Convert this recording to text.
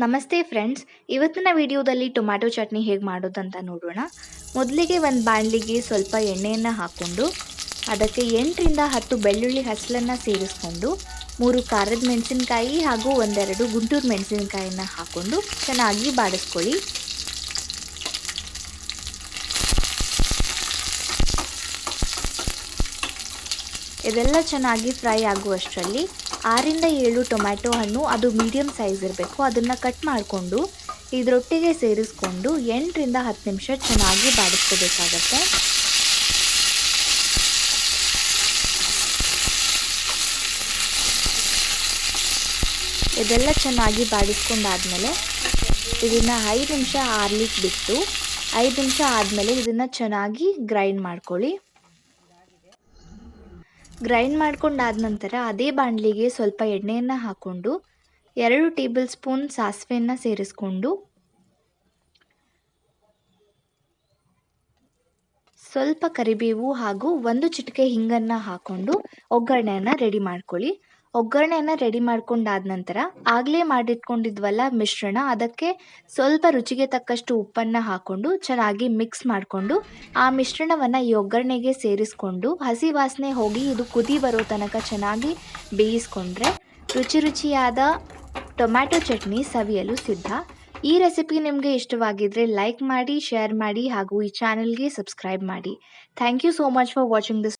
ನಮಸ್ತೆ ಫ್ರೆಂಡ್ಸ್, ಇವತ್ತಿನ ವಿಡಿಯೋದಲ್ಲಿ ಟೊಮ್ಯಾಟೊ ಚಟ್ನಿ ಹೇಗೆ ಮಾಡೋದಂತ ನೋಡೋಣ. ಮೊದಲಿಗೆ ಒಂದು ಬಾಣಲಿಗೆ ಸ್ವಲ್ಪ ಎಣ್ಣೆಯನ್ನು ಹಾಕ್ಕೊಂಡು ಅದಕ್ಕೆ 8ರಿಂದ 10 ಬೆಳ್ಳುಳ್ಳಿ ಹಸಲನ್ನು ಸೇರಿಸ್ಕೊಂಡು 3 ಖಾರದ ಮೆಣಸಿನಕಾಯಿ ಹಾಗೂ ಒಂದೆರಡು ಗುಂಟೂರು ಮೆಣಸಿನಕಾಯಿನ ಹಾಕ್ಕೊಂಡು ಚೆನ್ನಾಗಿ ಬಾಡಿಸ್ಕೊಳ್ಳಿ. ಇದೆಲ್ಲ ಚೆನ್ನಾಗಿ ಫ್ರೈ ಆಗುವಷ್ಟರಲ್ಲಿ 6ರಿಂದ 7 ಟೊಮ್ಯಾಟೊ ಹಣ್ಣು, ಅದು ಮೀಡಿಯಮ್ ಸೈಜ್ ಇರಬೇಕು, ಅದನ್ನು ಕಟ್ ಮಾಡಿಕೊಂಡು ಇದರೊಟ್ಟಿಗೆ ಸೇರಿಸ್ಕೊಂಡು 8ರಿಂದ 10 ನಿಮಿಷ ಚೆನ್ನಾಗಿ ಬಾಡಿಸ್ಕೋಬೇಕಾಗತ್ತೆ. ಇದೆಲ್ಲ ಚೆನ್ನಾಗಿ ಬಾಡಿಸ್ಕೊಂಡಾದ್ಮೇಲೆ ಇದನ್ನು 5 ನಿಮಿಷ ಆರ್ಲಿಕ್ಕೆ ಬಿಟ್ಟು 5 ನಿಮಿಷ ಆದಮೇಲೆ ಇದನ್ನು ಚೆನ್ನಾಗಿ ಗ್ರೈಂಡ್ ಮಾಡ್ಕೊಳ್ಳಿ. ಗ್ರೈಂಡ್ ಮಾಡ್ಕೊಂಡಾದ ನಂತರ ಅದೇ ಬಾಣಲಿಗೆ ಸ್ವಲ್ಪ ಎಣ್ಣೆಯನ್ನು ಹಾಕ್ಕೊಂಡು 2 ಟೇಬಲ್ ಸ್ಪೂನ್ ಸಾಸಿವೆಯನ್ನು ಸೇರಿಸ್ಕೊಂಡು ಸ್ವಲ್ಪ ಕರಿಬೇವು ಹಾಗೂ 1 ಚಿಟಿಕೆ ಹಿಂಗನ್ನು ಹಾಕ್ಕೊಂಡು ಒಗ್ಗರಣೆಯನ್ನು ರೆಡಿ ಮಾಡ್ಕೊಳ್ಳಿ. ಒಗ್ಗರಣೆಯನ್ನು ರೆಡಿ ಮಾಡ್ಕೊಂಡಾದ ನಂತರ ಆಗಲೇ ಮಾಡಿಟ್ಕೊಂಡಿದ್ವಲ್ಲ ಮಿಶ್ರಣ, ಅದಕ್ಕೆ ಸ್ವಲ್ಪ ರುಚಿಗೆ ತಕ್ಕಷ್ಟು ಉಪ್ಪನ್ನು ಹಾಕ್ಕೊಂಡು ಚೆನ್ನಾಗಿ ಮಿಕ್ಸ್ ಮಾಡಿಕೊಂಡು ಆ ಮಿಶ್ರಣವನ್ನು ಈ ಒಗ್ಗರಣೆಗೆ ಸೇರಿಸ್ಕೊಂಡು ಹಸಿ ವಾಸನೆ ಹೋಗಿ ಇದು ಕುದಿ ಬರೋ ತನಕ ಚೆನ್ನಾಗಿ ಬೇಯಿಸ್ಕೊಂಡ್ರೆ ರುಚಿಯಾದ ಟೊಮ್ಯಾಟೊ ಚಟ್ನಿ ಸವಿಯಲು ಸಿದ್ಧ. ಈ ರೆಸಿಪಿ ನಿಮಗೆ ಇಷ್ಟವಾಗಿದ್ದರೆ ಲೈಕ್ ಮಾಡಿ, ಶೇರ್ ಮಾಡಿ ಹಾಗೂ ಈ ಚಾನಲ್ಗೆ ಸಬ್ಸ್ಕ್ರೈಬ್ ಮಾಡಿ. Thank you so much for watching this.